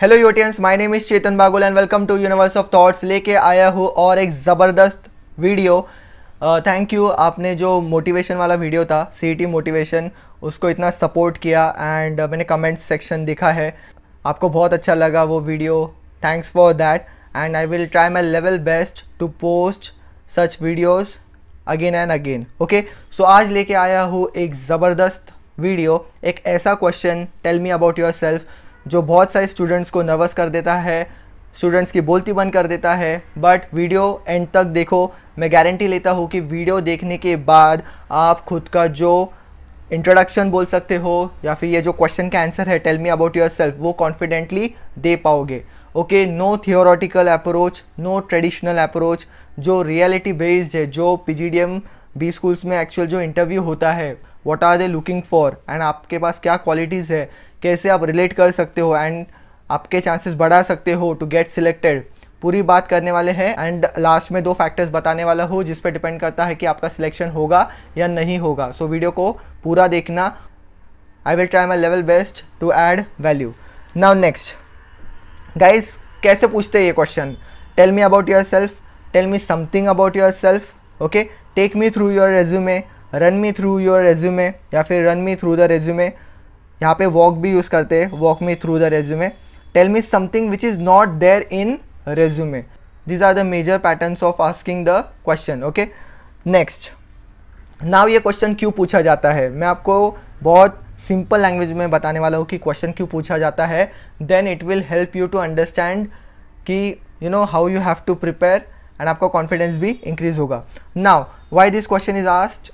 Hello Utians, my name is Chetan Bagul and welcome to universe of thoughts. लेके आया हूँ और एक ज़बरदस्त वीडियो। थैंक यू, आपने जो मोटिवेशन वाला वीडियो था सीईटी मोटिवेशन, उसको इतना सपोर्ट किया एंड मैंने कमेंट सेक्शन देखा है, आपको बहुत अच्छा लगा वो video. Thanks for that and I will try my level best to post such videos again and again. Okay, so आज लेके आया हूँ एक ज़बरदस्त वीडियो, एक ऐसा question, tell me about yourself, जो बहुत सारे स्टूडेंट्स को नर्वस कर देता है, स्टूडेंट्स की बोलती बंद कर देता है। बट वीडियो एंड तक देखो, मैं गारंटी लेता हूँ कि वीडियो देखने के बाद आप खुद का जो इंट्रोडक्शन बोल सकते हो या फिर ये जो क्वेश्चन का आंसर है tell me about yourself, वो कॉन्फिडेंटली दे पाओगे। Okay, no theoretical approach, no traditional approach, जो रियलिटी बेस्ड है, जो पीजीडीएम बी स्कूल्स में एक्चुअल जो इंटरव्यू होता है, what are they looking for and आपके पास क्या क्वालिटीज़ है, कैसे आप रिलेट कर सकते हो एंड आपके चांसेस बढ़ा सकते हो टू गेट सिलेक्टेड, पूरी बात करने वाले हैं। एंड लास्ट में 2 फैक्टर्स बताने वाला हूँ जिस पर डिपेंड करता है कि आपका सिलेक्शन होगा या नहीं होगा। सो वीडियो को पूरा देखना। I will try my level best to add value. Now next guys, कैसे पूछते हैं ये question? Tell me about yourself, tell me something about yourself. Okay, take me through your resume, run me through your resume या फिर run me through the resume. यहाँ पे walk भी use करते हैं, walk me through the resume. Tell me something which is not there in resume. These are the major patterns of asking the question. Okay, next, now ये question क्यों पूछा जाता है, मैं आपको बहुत सिंपल लैंग्वेज में बताने वाला हूँ कि क्वेश्चन क्यों पूछा जाता है। Then it will help you to understand कि you know how you have to prepare and आपका कॉन्फिडेंस भी इंक्रीज होगा। Now why this question is asked,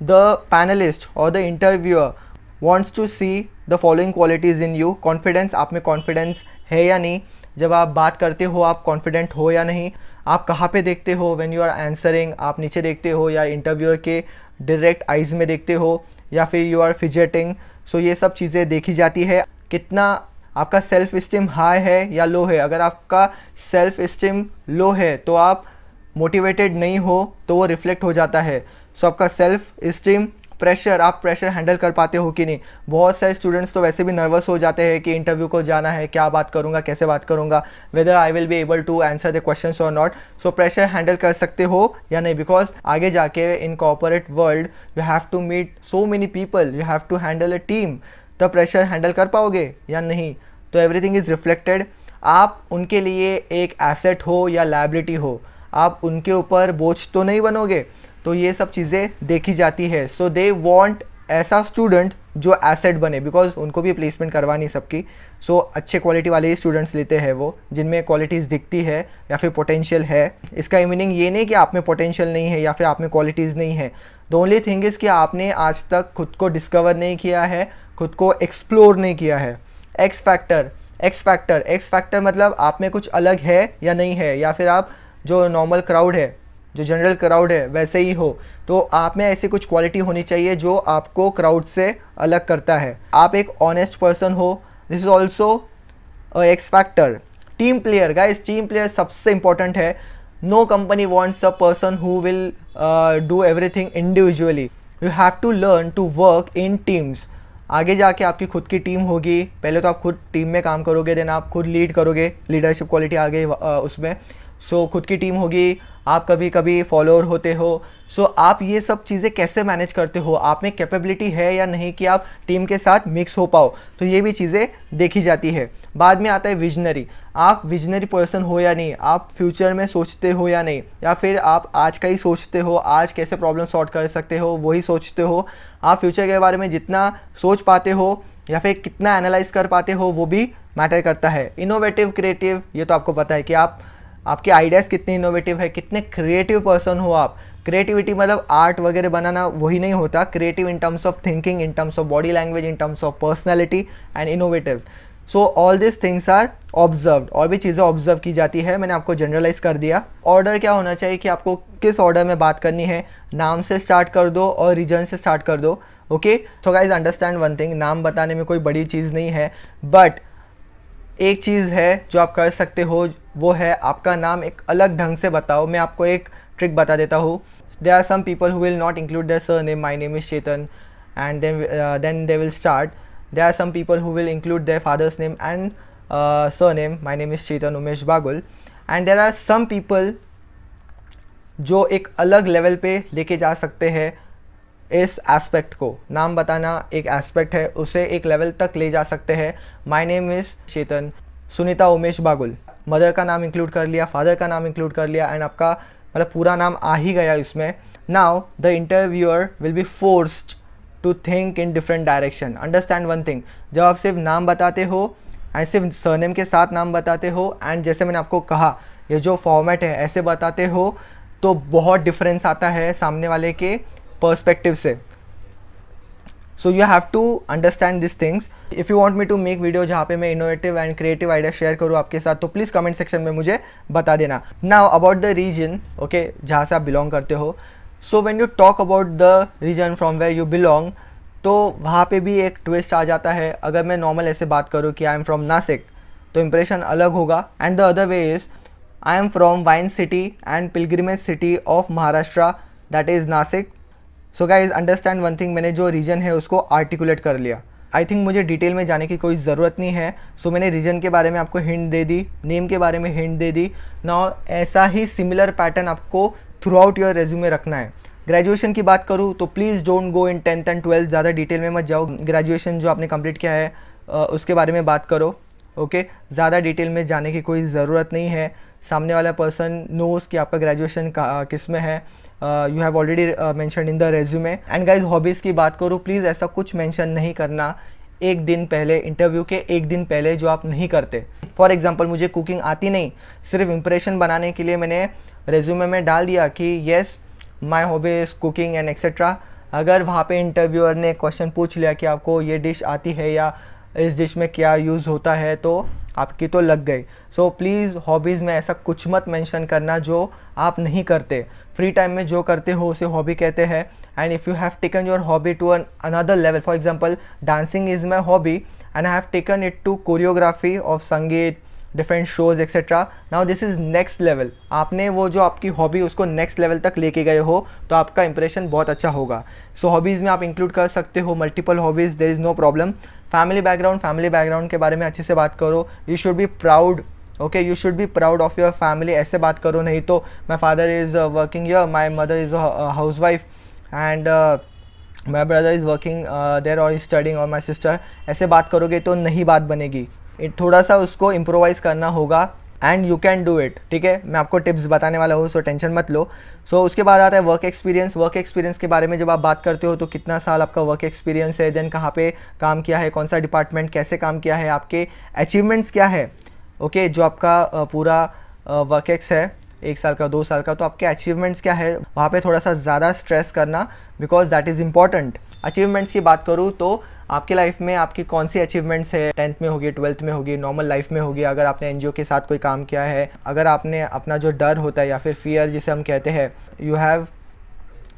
the panelist और the interviewer wants to see the following qualities in you। Confidence, आप में confidence है या नहीं, जब आप बात करते हो आप कॉन्फिडेंट हो या नहीं, आप कहाँ पे देखते हो व्हेन यू आर आंसरिंग, आप नीचे देखते हो या इंटरव्यूअर के डायरेक्ट आइज़ में देखते हो या फिर यू आर फिजेटिंग। सो ये सब चीज़ें देखी जाती है। कितना आपका सेल्फ इस्टीम हाई है या लो है। अगर आपका सेल्फ इस्टीम लो है तो आप मोटिवेटेड नहीं हो, तो वो रिफ्लेक्ट हो जाता है। सो आपका सेल्फ इस्टीम, प्रेशर, आप प्रेशर हैंडल कर पाते हो कि नहीं। बहुत सारे स्टूडेंट्स तो वैसे भी नर्वस हो जाते हैं कि इंटरव्यू को जाना है, क्या बात करूंगा, कैसे बात करूंगा, whether I will be able to answer the questions और नॉट। सो प्रेशर हैंडल कर सकते हो या नहीं, बिकॉज आगे जाके in corporate world you have to meet so many people, you have to handle a team. तो प्रेशर हैंडल कर पाओगे या नहीं, तो एवरीथिंग इज़ रिफ्लेक्टेड। आप उनके लिए एक एसेट हो या लायबिलिटी हो, आप उनके ऊपर बोझ तो नहीं बनोगे, तो ये सब चीज़ें देखी जाती है। सो दे वांट ऐसा स्टूडेंट जो एसेट बने, बिकॉज उनको भी प्लेसमेंट करवानी सबकी। सो अच्छे क्वालिटी वाले ही स्टूडेंट्स लेते हैं वो, जिनमें क्वालिटीज़ दिखती है या फिर पोटेंशियल है। इसका मीनिंग ये नहीं कि आप में पोटेंशियल नहीं है या फिर आप में क्वालिटीज़ नहीं है। द ओनली थिंग इज़ कि आपने आज तक खुद को डिस्कवर नहीं किया है, खुद को एक्सप्लोर नहीं किया है। एक्स फैक्टर मतलब आप में कुछ अलग है या नहीं है, या फिर आप जो नॉर्मल क्राउड है, जो जनरल क्राउड है वैसे ही हो। तो आप में ऐसी कुछ क्वालिटी होनी चाहिए जो आपको क्राउड से अलग करता है। आप एक ऑनेस्ट पर्सन हो, this is also X factor. Team player guys, team player सबसे इंपॉर्टेंट है। No company wants a person who will do everything individually. You have to learn to work in teams. आगे जाके आपकी खुद की team होगी, पहले तो आप खुद टीम में काम करोगे, देन आप खुद लीड करोगे, लीडरशिप क्वालिटी आ गई उसमें। सो खुद की टीम होगी, आप कभी कभी फॉलोअर होते हो। सो आप ये सब चीज़ें कैसे मैनेज करते हो, आप में कैपेबिलिटी है या नहीं कि आप टीम के साथ मिक्स हो पाओ, तो ये भी चीज़ें देखी जाती है। बाद में आता है विजनरी। आप विजनरी पर्सन हो या नहीं, आप फ्यूचर में सोचते हो या नहीं, या फिर आप आज का ही सोचते हो, आज कैसे प्रॉब्लम सॉल्व कर सकते हो वही सोचते हो। आप फ्यूचर के बारे में जितना सोच पाते हो या फिर कितना एनालाइज कर पाते हो वो भी मैटर करता है। इनोवेटिव, क्रिएटिव, ये तो आपको पता है कि आपके आइडियाज़ कितने इनोवेटिव है, कितने क्रिएटिव पर्सन हो आप। क्रिएटिविटी मतलब आर्ट वगैरह बनाना वही नहीं होता, creative in terms of thinking, in terms of body language, in terms of personality and innovative. So all this things are observed, और भी चीज़ें ऑब्जर्व की जाती है। मैंने आपको जनरलाइज कर दिया। ऑर्डर क्या होना चाहिए कि आपको किस ऑर्डर में बात करनी है, नाम से स्टार्ट कर दो और रीजन से स्टार्ट कर दो। Okay, so guys understand one thing, नाम बताने में कोई बड़ी चीज़ नहीं है, बट एक चीज़ है जो आप कर सकते हो, वो है आपका नाम एक अलग ढंग से बताओ। मैं आपको एक ट्रिक बता देता हूँ। There are some people who will not include their surname, my name is Chetan, and then they will start. There are some people who will include their father's name and surname. My name is Chetan Umesh Bagul. And there are some people जो एक अलग level पे लेके जा सकते हैं इस aspect को. नाम बताना एक एस्पेक्ट है, उसे एक लेवल तक ले जा सकते हैं. My name is Chetan Sunita Umesh Bagul. Mother का नाम इंक्लूड कर लिया, फादर का नाम इंक्लूड कर लिया, एंड आपका मतलब पूरा नाम आ ही गया इसमें. Now the interviewer will be forced to think in different direction. Understand one thing, जब आप सिर्फ नाम बताते हो एंड सिर्फ सरनेम के साथ नाम बताते हो, एंड जैसे मैंने आपको कहा ये जो फॉर्मेट है ऐसे बताते हो, तो बहुत डिफरेंस आता है सामने वाले के पर्सपेक्टिव से. So you have to understand this things. If you want me to make video जहाँ पे मैं innovative and creative idea share करूँ आपके साथ, तो प्लीज़ कमेंट सेक्शन में मुझे बता देना. Now about the region, okay, जहाँ से आप बिलोंग करते हो. So when you talk about the region from where you belong, तो वहाँ पे भी एक ट्विस्ट आ जाता है. अगर मैं नॉर्मल ऐसे बात करूँ कि आई एम फ्रॉम नासिक, तो इंप्रेशन अलग होगा. And the other way is I am from wine city and pilgrimage city of Maharashtra, that is Nasik. So guys understand one thing, मैंने जो रीजन है उसको आर्टिकुलेट कर लिया. आई थिंक मुझे डिटेल में जाने की कोई ज़रूरत नहीं है. सो मैंने रीजन के बारे में आपको हिंट दे दी, नेम के बारे में हिंट दे दी. नाउ ऐसा ही सिमिलर पैटर्न आपको थ्रू आउट योर रेज्यूमे रखना है. ग्रेजुएशन की बात करूँ तो please don't go in 10th and 12th, ज़्यादा डिटेल में मत जाओ. ग्रेजुएशन जो आपने कंप्लीट किया है उसके बारे में बात करो. ओके, ज़्यादा डिटेल में जाने की कोई ज़रूरत नहीं है. सामने वाला पर्सन नोज़ कि आपका ग्रेजुएशन किस में है. You have already mention in the resume. And guys hobbies की बात करूँ, प्लीज़ ऐसा कुछ मेंशन नहीं करना एक दिन पहले, इंटरव्यू के एक दिन पहले, जो आप नहीं करते. फॉर एग्जांपल मुझे कुकिंग आती नहीं, सिर्फ इंप्रेशन बनाने के लिए मैंने रेज्यूमे में डाल दिया कि yes my hobby is cooking and etcetera. अगर वहाँ पे इंटरव्यूअर ने क्वेश्चन पूछ लिया कि आपको ये डिश आती है या इस डिश में क्या यूज़ होता है, तो आपकी तो लग गई. सो प्लीज़ हॉबीज़ में ऐसा कुछ मत मेंशन करना जो आप नहीं करते. फ्री टाइम में जो करते हो उसे हॉबी कहते हैं. And if you have taken your hobby to another level, for example dancing is my hobby and I have taken it to choreography of sangeet, different shows etcetera. Now this is next level. आपने वो जो आपकी hobby उसको next level तक लेके गए हो, तो आपका इंप्रेशन बहुत अच्छा होगा. सो हॉबीज़ में आप इंक्लूड कर सकते हो multiple hobbies, there is no problem. Family background के बारे में अच्छे से बात करो. You should be proud, okay, you should be proud of your family, ऐसे बात करो. नहीं तो my father is working here, my mother is housewife and my brother is working there और इज स्टडिंग, और माई सिस्टर, ऐसे बात करोगे तो नहीं बात बनेगी. थोड़ा सा उसको इम्प्रोवाइज़ करना होगा and you can do it. ठीक है, मैं आपको टिप्स बताने वाला हूँ, सो टेंशन मत लो. सो उसके बाद आता है वर्क एक्सपीरियंस. वर्क एक्सपीरियंस के बारे में जब आप बात करते हो तो कितना साल आपका वर्क एक्सपीरियंस है, देन कहाँ पे काम किया है, कौन सा डिपार्टमेंट, कैसे काम किया है, आपके अचीवमेंट्स क्या है. ओके, जो आपका पूरा वर्क एक्स है 1 साल का, 2 साल का, तो आपके अचीवमेंट्स क्या है, वहाँ पे थोड़ा सा ज़्यादा स्ट्रेस करना, because that is important. Achievements की बात करूँ तो आपकी लाइफ में आपकी कौन सी अचीवमेंट्स है, 10th में होगी, 12th में होगी, नॉर्मल लाइफ में होगी, अगर आपने एनजीओ के साथ कोई काम किया है, अगर आपने अपना जो डर होता है या फिर फियर जिसे हम कहते हैं, you have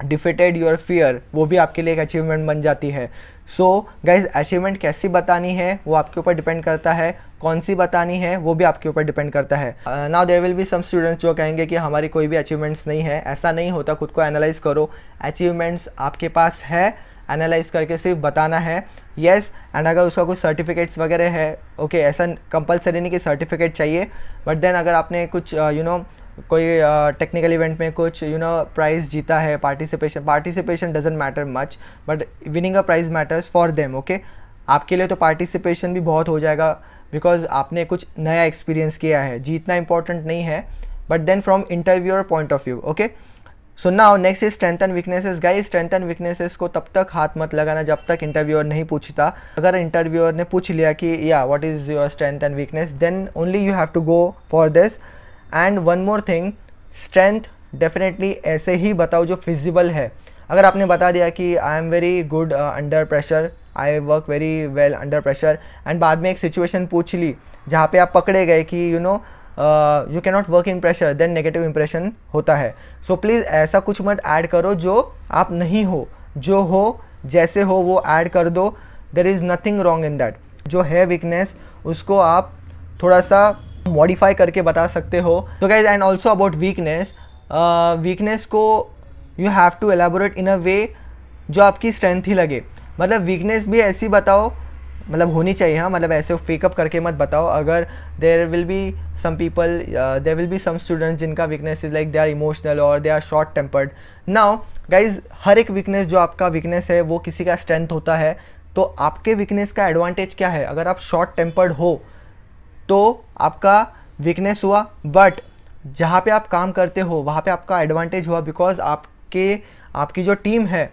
defeated your fear, वो भी आपके लिए एक अचीवमेंट बन जाती है. सो गाइज अचीवमेंट कैसी बतानी है वो आपके ऊपर डिपेंड करता है, कौन सी बतानी है वो भी आपके ऊपर डिपेंड करता है. Now there will be some students जो कहेंगे कि हमारी कोई भी अचीवमेंट्स नहीं है. ऐसा नहीं होता, खुद को एनालाइज करो. अचीवमेंट्स आपके पास है, एनालाइज करके सिर्फ बताना है. येस, एंड अगर उसका कुछ सर्टिफिकेट्स वगैरह है, ओके, ऐसा कंपलसरी नहीं कि सर्टिफिकेट चाहिए, बट देन अगर आपने कुछ कोई टेक्निकल इवेंट में कुछ प्राइज़ जीता है, participation doesn't matter much, but winning a price matters for them. Okay, आपके लिए तो पार्टिसिपेशन भी बहुत हो जाएगा, बिकॉज आपने कुछ नया एक्सपीरियंस किया है. जीतना इंपॉर्टेंट नहीं है, but then from interviewer point of view. Okay, so now next is strength and weaknesses. Guys strength and weaknesses को तब तक हाथ मत लगाना जब तक इंटरव्यूअर नहीं पूछता. अगर इंटरव्यूअर ने पूछ लिया कि या what is your strength and weakness, then only you have to go for this. And one more thing, strength definitely ऐसे ही बताओ जो फिजिबल है. अगर आपने बता दिया कि I am very good under pressure, I work very well under pressure, and बाद में एक सिचुएशन पूछ ली जहाँ पे आप पकड़े गए कि you can not work in pressure, then negative impression होता है. सो प्लीज़ ऐसा कुछ मत ऐड करो जो आप नहीं हो. जो हो जैसे हो वो ऐड कर दो. There is nothing wrong in that. जो है वीकनेस उसको आप थोड़ा सा मॉडिफाई करके बता सकते हो. तो guys and also about weakness, weakness को यू हैव टू एलेबोरेट इन अ वे जो आपकी स्ट्रेंथ ही लगे. मतलब वीकनेस भी ऐसी बताओ मतलब होनी चाहिए, हाँ, मतलब ऐसे फेकअप करके मत बताओ। अगर there will be some people, there will be some students जिनका weakness is like they are emotional और they are short tempered. Now guys, हर एक वीकनेस जो आपका वीकनेस है वो किसी का स्ट्रेंथ होता है। तो आपके वीकनेस का एडवांटेज क्या है? अगर आप शॉर्ट टेम्पर्ड हो तो आपका वीकनेस हुआ, बट जहाँ पे आप काम करते हो वहाँ पे आपका एडवांटेज हुआ, बिकॉज आपकी जो टीम है,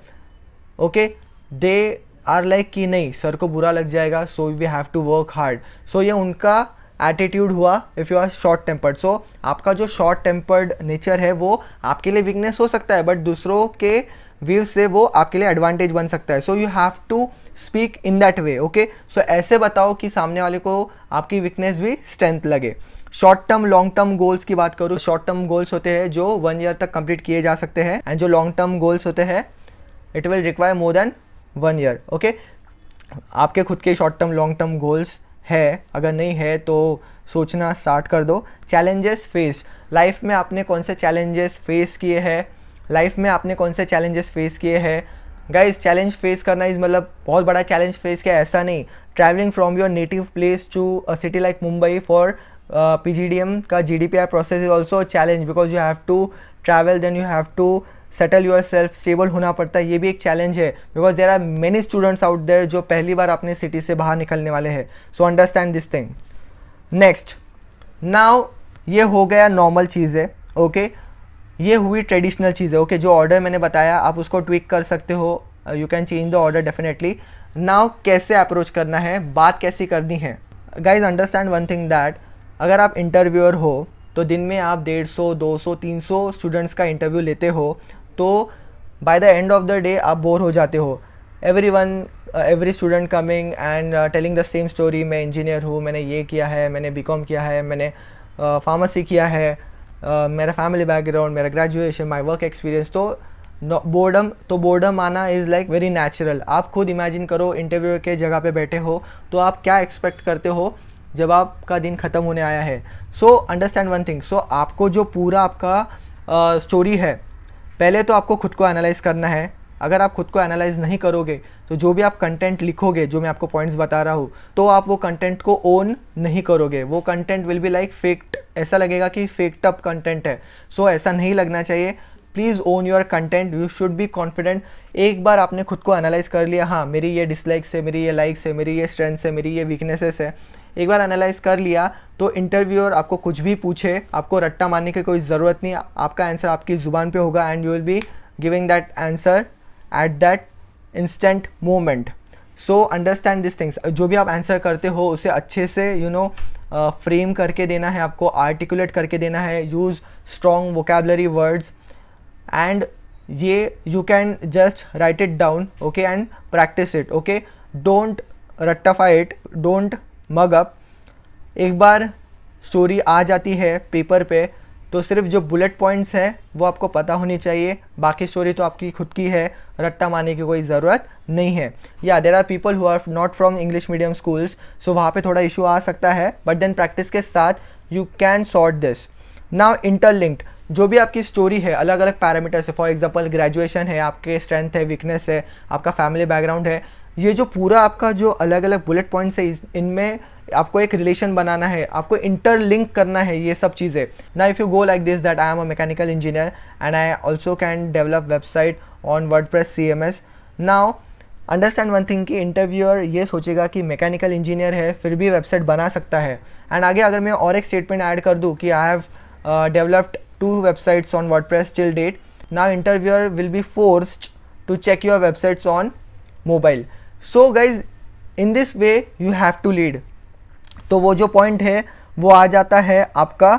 ओके, दे आर लाइक कि नहीं सर को बुरा लग जाएगा, so we have to work hard. So ये उनका एटीट्यूड हुआ if you are short tempered. So आपका जो शॉर्ट टेम्पर्ड नेचर है वो आपके लिए वीकनेस हो सकता है, बट दूसरों के व्यू से वो आपके लिए एडवांटेज बन सकता है। So you have to speak in that way, okay. So ऐसे बताओ कि सामने वाले को आपकी वीकनेस भी स्ट्रेंथ लगे। Short term long term goals की बात करूँ, शॉर्ट टर्म गोल्स होते हैं जो 1 ईयर तक कंप्लीट किए जा सकते हैं, एंड जो लॉन्ग टर्म गोल्स होते हैं it will require more than 1 year, okay. आपके खुद के short term long term goals है, अगर नहीं है तो सोचना स्टार्ट कर दो। चैलेंजेस फेस, लाइफ में आपने कौन से चैलेंजेस फेस किए हैं? लाइफ में आपने कौन से चैलेंजेस फेस किए हैं? गाइस, चैलेंज फेस करना इज मतलब बहुत बड़ा चैलेंज फेस किया, ऐसा नहीं। Travelling from your native place to a city like Mumbai for PGDM का GDPR process is also challenge, because you have to travel, then you have to settle yourself, stable होना पड़ता है। ये भी एक चैलेंज है, because there are many students out there जो पहली बार अपने सिटी से बाहर निकलने वाले हैं। So understand this thing. Next, now ये हो गया नॉर्मल चीज़ें, ओके। ये हुई ट्रेडिशनल चीज़ें, ओके। जो ऑर्डर मैंने बताया आप उसको ट्विक कर सकते हो, you can change the order definitely. Now कैसे अप्रोच करना है, बात कैसी करनी है? Guys understand one thing that अगर आप इंटरव्यूअर हो तो दिन में आप 150, 200, 300 स्टूडेंट्स का इंटरव्यू लेते हो, तो by the end of the day आप बोर हो जाते हो। Every student coming and telling the same story, मैं इंजीनियर हूँ, मैंने ये किया है, मैंने BCom किया है, मैंने फार्मेसी किया है, मेरा फैमिली बैकग्राउंड, मेरा ग्रेजुएशन, माय वर्क एक्सपीरियंस। तो बोर्डम आना इज़ लाइक वेरी नेचुरल। आप खुद इमेजिन करो इंटरव्यू के जगह पे बैठे हो तो आप क्या एक्सपेक्ट करते हो जब आपका दिन ख़त्म होने आया है। सो अंडरस्टैंड वन थिंग, सो आपको जो पूरा आपका स्टोरी है, पहले तो आपको खुद को एनालाइज करना है। अगर आप खुद को एनालाइज नहीं करोगे तो जो भी आप कंटेंट लिखोगे, जो मैं आपको पॉइंट्स बता रहा हूँ, तो आप वो कंटेंट को ओन नहीं करोगे। वो content will be like faked, ऐसा लगेगा कि फेक्ड अप कंटेंट है। सो ऐसा नहीं लगना चाहिए। Please own your content, you should be confident. एक बार आपने खुद को एनालाइज कर लिया, हाँ मेरी ये डिसलाइक्स है, मेरी ये लाइक्स है, मेरी ये स्ट्रेंथ्स है, मेरी ये वीकनेसेस है, एक बार एनालाइज कर लिया तो इंटरव्यूअर आपको कुछ भी पूछे, आपको रट्टा मारने की कोई ज़रूरत नहीं। आपका आंसर आपकी ज़ुबान पे होगा and you will be giving that answer at that instant moment. So understand this things. जो भी आप आंसर करते हो उसे अच्छे से फ्रेम करके देना है, आपको आर्टिकुलेट करके देना है। Use strong vocabulary words and ये you can just write it down, okay, and practice it, okay. Don't रट्टाफाई इट, डोंट मग अप। एक बार स्टोरी आ जाती है पेपर पे तो सिर्फ जो बुलेट पॉइंट्स है वो आपको पता होनी चाहिए, बाकी स्टोरी तो आपकी खुद की है, रट्टा मारने की कोई ज़रूरत नहीं है। या there are people who are not from English medium schools, so वहाँ पे थोड़ा इशू आ सकता है, बट देन प्रैक्टिस के साथ you can sort this. Now interlinked, जो भी आपकी स्टोरी है, अलग अलग पैरामीटर्स है। फॉर एग्जांपल ग्रेजुएशन है, आपके स्ट्रेंथ है, वीकनेस है, आपका फैमिली बैकग्राउंड है, ये जो पूरा आपका जो अलग अलग बुलेट पॉइंट्स है, इनमें आपको एक रिलेशन बनाना है, आपको इंटरलिंक करना है ये सब चीज़ें। ना if you go like this that I am a mechanical engineer and I also can develop website on WordPress CMS। Now understand one thing कि इंटरव्यूअर ये सोचेगा कि मैकेनिकल इंजीनियर है फिर भी वेबसाइट बना सकता है। एंड आगे अगर मैं और एक स्टेटमेंट ऐड कर दूँ कि I have developed 2 websites on WordPress till date, now interviewer will be forced to check your websites on mobile. So guys, in this way you have to lead. तो वो जो पॉइंट है वो आ जाता है आपका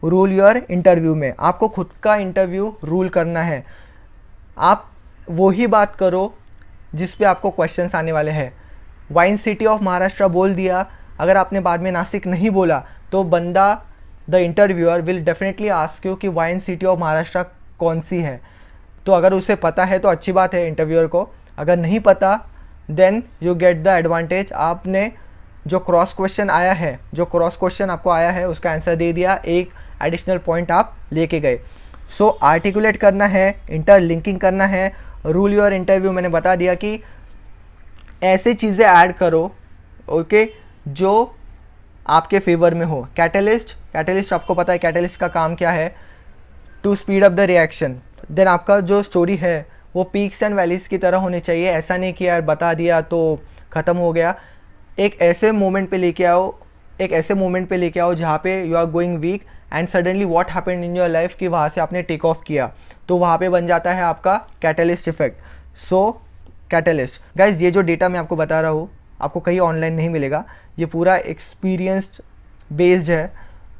रूल योर इंटरव्यू में। आपको खुद का इंटरव्यू रूल करना है। आप वही बात करो जिस पे आपको क्वेश्चंस आने वाले हैं। वाइन सिटी ऑफ महाराष्ट्र बोल दिया, अगर आपने बाद में नासिक नहीं बोला तो बंदा the interviewer will definitely ask you कि वाइन सिटी ऑफ महाराष्ट्र कौन सी है। तो अगर उसे पता है तो अच्छी बात है इंटरव्यूअर को, अगर नहीं पता then you get the advantage. आपने जो क्रॉस क्वेश्चन आया है, जो क्रॉस क्वेश्चन आपको आया है उसका आंसर दे दिया, एक एडिशनल पॉइंट आप लेके गए। सो आर्टिकुलेट करना है, इंटरलिंकिंग करना है। रूल योर इंटरव्यू मैंने बता दिया कि ऐसे चीज़ें ऐड करो ओके, जो आपके फेवर में हो। कैटलिस्ट आपको पता है कैटलिस्ट का काम क्या है, to speed up the reaction. Then आपका जो स्टोरी है वो पीक्स एंड वैलीज की तरह होनी चाहिए, ऐसा नहीं कि यार बता दिया तो ख़त्म हो गया। एक ऐसे मोमेंट पे लेके आओ जहाँ पे you are going weak and suddenly what happened in your life कि वहाँ से आपने टेक ऑफ किया, तो वहाँ पे बन जाता है आपका कैटलिस्ट इफेक्ट। सो कैटलिस्ट गाइज, ये जो डेटा मैं आपको बता रहा हूँ आपको कहीं ऑनलाइन नहीं मिलेगा, ये पूरा एक्सपीरियंस्ड बेस्ड है,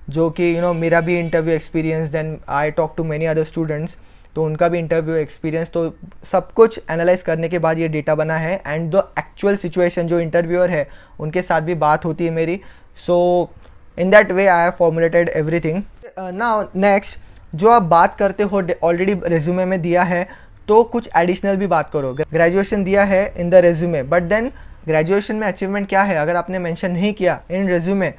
जो कि मेरा भी interview experience, then I talk to many other students, तो उनका भी इंटरव्यू एक्सपीरियंस, तो सब कुछ एनालाइज करने के बाद ये डेटा बना है। एंड द एक्चुअल सिचुएशन जो इंटरव्यूअर है उनके साथ भी बात होती है मेरी, so in that way I have formulated everything. Now next, जो आप बात करते हो ऑलरेडी रेज्यूमे में दिया है, तो कुछ एडिशनल भी बात करो। ग्रेजुएशन दिया है in the resume, but then graduation में अचीवमेंट क्या है अगर आपने मेंशन नहीं किया in resume,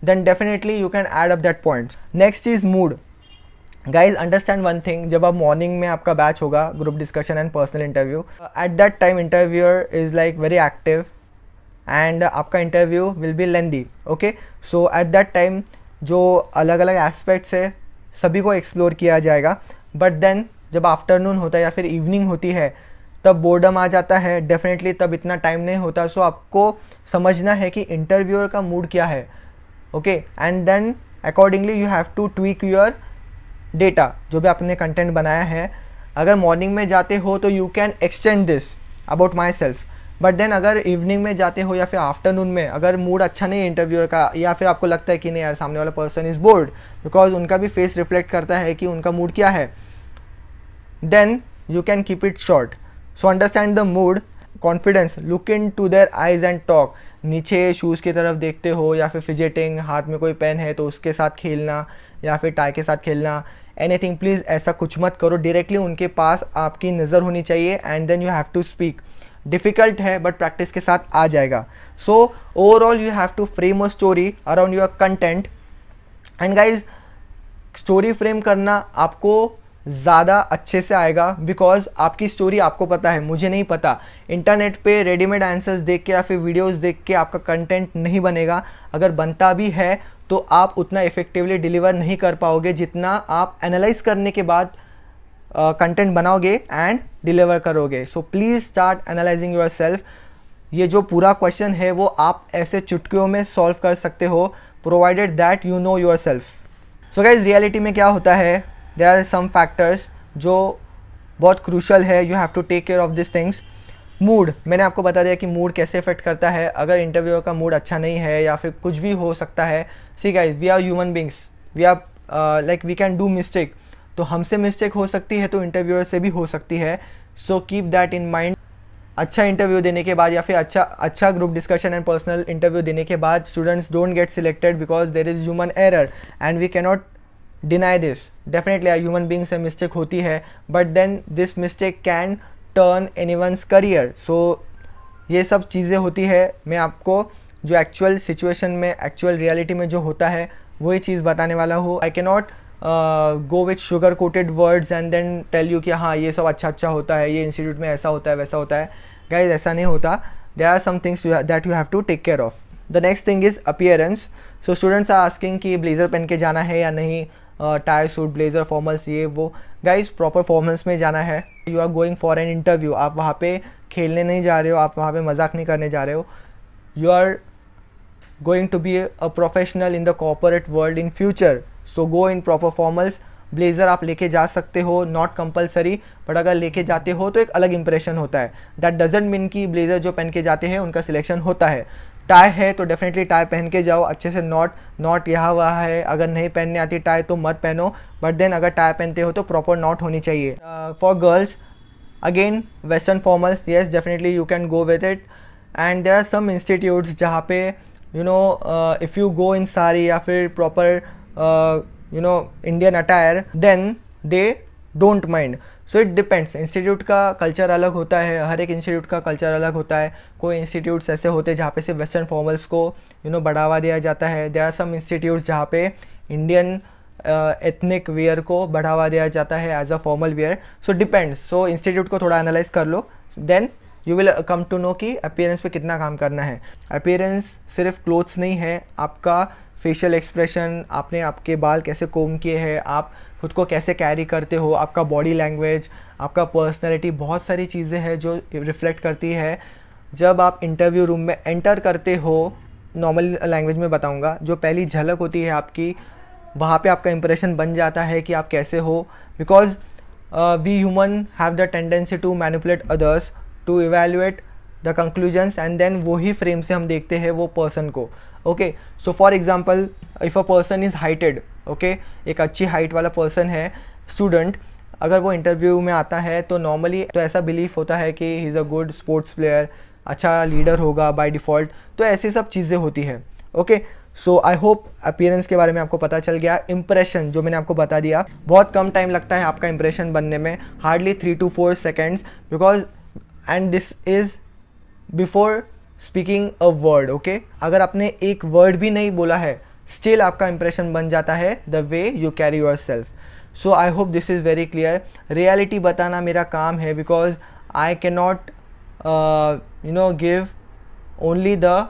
then definitely you can add up that points. Next is mood. Guys understand one thing, जब आप मॉर्निंग में आपका बैच होगा group discussion and personal interview, at that time interviewer is like very active and आपका interview will be lengthy. Okay, so at that time जो अलग अलग aspects है सभी को एक्सप्लोर किया जाएगा, बट देन जब आफ्टरनून होता है या फिर इवनिंग होती है तब बोर्डम आ जाता है, डेफिनेटली तब इतना टाइम नहीं होता। सो आपको समझना है कि इंटरव्यूअर का मूड क्या है। Okay, and then accordingly you have to tweak your data, जो भी आपने कंटेंट बनाया है। अगर मॉर्निंग में जाते हो तो you can extend this about myself, but then अगर इवनिंग में जाते हो या फिर आफ्टरनून में, अगर मूड अच्छा नहीं है इंटरव्यूअर का, या फिर आपको लगता है कि नहीं यार सामने वाला पर्सन इज़ बोर्ड, बिकॉज उनका भी फेस रिफ्लेक्ट करता है कि उनका मूड क्या है, then you can keep it short. So understand the mood, confidence, look into their eyes and talk. नीचे शूज़ की तरफ देखते हो या फिर फिजेटिंग, हाथ में कोई पेन है तो उसके साथ खेलना या फिर टाई के साथ खेलना, एनीथिंग, प्लीज़ ऐसा कुछ मत करो। डायरेक्टली उनके पास आपकी नज़र होनी चाहिए and then you have to speak. Difficult है बट प्रैक्टिस के साथ आ जाएगा। So overall you have to frame a story around your content. And guys, story frame करना आपको ज़्यादा अच्छे से आएगा, बिकॉज आपकी स्टोरी आपको पता है, मुझे नहीं पता। इंटरनेट पे रेडीमेड आंसर्स देख के या फिर वीडियोस देख के आपका कंटेंट नहीं बनेगा। अगर बनता भी है तो आप उतना इफेक्टिवली डिलीवर नहीं कर पाओगे जितना आप एनालाइज करने के बाद कंटेंट बनाओगे एंड डिलीवर करोगे। So please start analysing your self. ये जो पूरा क्वेश्चन है वो आप ऐसे चुटकियों में सॉल्व कर सकते हो, provided that you know your self. So guys, reality में क्या होता है, देयर आर सम फैक्टर्स जो बहुत क्रूशल है, you have to take care of this things. Mood, मैंने आपको बता दिया कि मूड कैसे इफेक्ट करता है। अगर इंटरव्यूअर का मूड अच्छा नहीं है या फिर कुछ भी हो सकता है, see guys, we are human beings, we are like we can do mistake, तो हमसे मिस्टेक हो सकती है तो इंटरव्यूअर से भी हो सकती है। So keep that in mind. अच्छा इंटरव्यू देने के बाद या फिर अच्छा group discussion and personal interview देने के बाद students don't get selected because there is human error and we cannot deny this. Definitely human being से मिस्टेक होती है, but then this mistake can turn anyone's career. So ये सब चीज़ें होती है। मैं आपको जो एक्चुअल सिचुएशन में, एक्चुअल रियलिटी में जो होता है वही चीज़ बताने वाला हूँ। I cannot go with sugar coated words and then tell you कि हाँ ये सब अच्छा होता है, ये इंस्टीट्यूट में ऐसा होता है वैसा होता है। गाइज, ऐसा नहीं होता। There are some things that you have to take care of. The next thing is appearance. So students are asking कि ब्लेजर पहन के जाना है या नहीं, टाई सूट ब्लेजर फॉर्मल्स ये वो। गाइज, प्रॉपर फॉर्मल्स में जाना है। You are going for an interview, आप वहाँ पे खेलने नहीं जा रहे हो, आप वहाँ पे मजाक नहीं करने जा रहे हो। You are going to be a professional in the corporate world in future, so go in proper formals. Blazer आप लेके जा सकते हो, नॉट कंपलसरी, बट अगर लेके जाते हो तो एक अलग इंप्रेशन होता है। दैट डजेंट मीन कि ब्लेज़र जो पहन के जाते हैं उनका सिलेक्शन होता है। टाई है तो डेफिनेटली टाई पहन के जाओ अच्छे से, नॉट यहाँ वहाँ है। अगर नहीं पहनने आती टाई तो मत पहनो, बट देन अगर टाई पहनते हो तो प्रॉपर नॉट होनी चाहिए। For girls again western formals, yes definitely you can go with it. And there are some institutes जहाँ पे you know if you go in sari या फिर proper Indian attire, then they don't mind. So it depends, institute का culture अलग होता है, हर एक institute का कल्चर अलग होता है। कोई इंस्टीट्यूट्स ऐसे होते हैं जहाँ पे सिर्फ वेस्टर्न फॉर्मल्स को बढ़ावा दिया जाता है। देयर आर सम इंस्टीट्यूट्स जहाँ पे इंडियन एथनिक वेयर को बढ़ावा दिया जाता है as a formal wear. So depends. So institute को थोड़ा एनालाइज कर लो, then you will come to know कि अपीयरेंस पे कितना काम करना है। अपीयरेंस सिर्फ क्लोथ्स नहीं है, आपका फेशियल एक्सप्रेशन, आपने आपके बाल कैसे कोम किए हैं, आप खुद को कैसे कैरी करते हो, आपका बॉडी लैंग्वेज, आपका पर्सनैलिटी, बहुत सारी चीज़ें हैं जो रिफ्लेक्ट करती है जब आप इंटरव्यू रूम में एंटर करते हो। नॉर्मल लैंग्वेज में बताऊंगा, जो पहली झलक होती है आपकी, वहाँ पे आपका इंप्रेशन बन जाता है कि आप कैसे हो। Because we human have the tendency to manipulate others to evaluate the conclusions and then वही फ्रेम से हम देखते हैं वो पर्सन को। Okay, so for example if a person is heighted, okay, एक अच्छी हाइट वाला पर्सन है, स्टूडेंट, अगर वो इंटरव्यू में आता है तो नॉर्मली तो ऐसा बिलीफ होता है कि he is a good sports player, अच्छा लीडर होगा बाय डिफ़ॉल्ट, तो ऐसी सब चीज़ें होती है। Okay, so I hope appearance के बारे में आपको पता चल गया। इंप्रेशन जो मैंने आपको बता दिया, बहुत कम टाइम लगता है आपका इंप्रेशन बनने में, hardly 3 to 4 seconds, because and this is before speaking a word. Okay, अगर आपने एक वर्ड भी नहीं बोला है, स्टिल आपका इंप्रेशन बन जाता है the way you carry yourself. So I hope this is very clear. Reality बताना मेरा काम है, because I can not give only the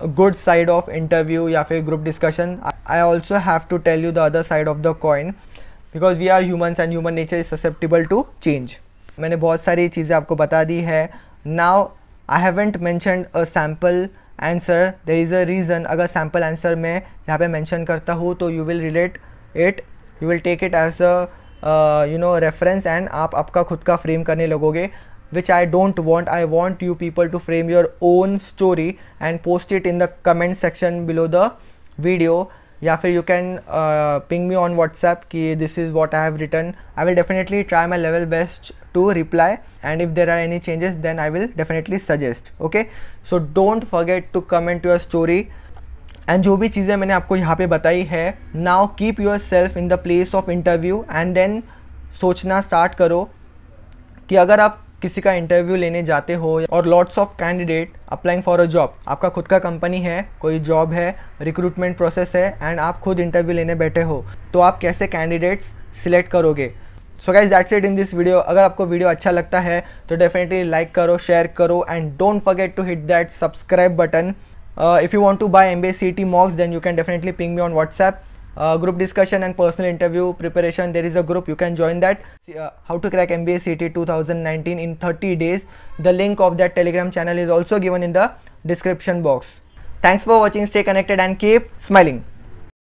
good side of interview या फिर group discussion. I also have to tell you the other side of the coin, because we are humans and human nature is susceptible to change. मैंने बहुत सारी चीज़ें आपको बता दी है। Now I haven't mentioned a sample answer, there is a reason. अगर sample answer मैं यहाँ पे मेंशन करता हूँ तो you will relate it, you will take it as a reference and आप आपका खुद का फ्रेम करने लगोगे, which I don't want. I want you people to frame your own story and post it in the comment section below the video, या फिर you can ping me on WhatsApp कि this is what I have written. I will definitely try my level best to reply, and if there are any changes then I will definitely suggest. Okay, so don't forget to comment your story. And जो भी चीज़ें मैंने आपको यहाँ पे बताई है, now keep yourself in the place of interview and then सोचना स्टार्ट करो कि अगर आप किसी का इंटरव्यू लेने जाते हो और lots of candidate applying for a job, आपका खुद का कंपनी है, कोई जॉब है, रिक्रूटमेंट प्रोसेस है एंड आप खुद इंटरव्यू लेने बैठे हो, तो आप कैसे कैंडिडेट्स सिलेक्ट करोगे। So guys that's it in this video. अगर आपको वीडियो अच्छा लगता है तो डेफिनेटली लाइक करो, शेयर करो and don't forget to hit that subscribe button. If you want to buy MBA CET mocks then you can definitely ping me on WhatsApp. Group discussion and personal interview preparation, there is a group, you can join that. How to crack MBA CET 2019 in 30 days. The link of that Telegram channel is also given in the description box. Thanks for watching, stay connected and keep smiling.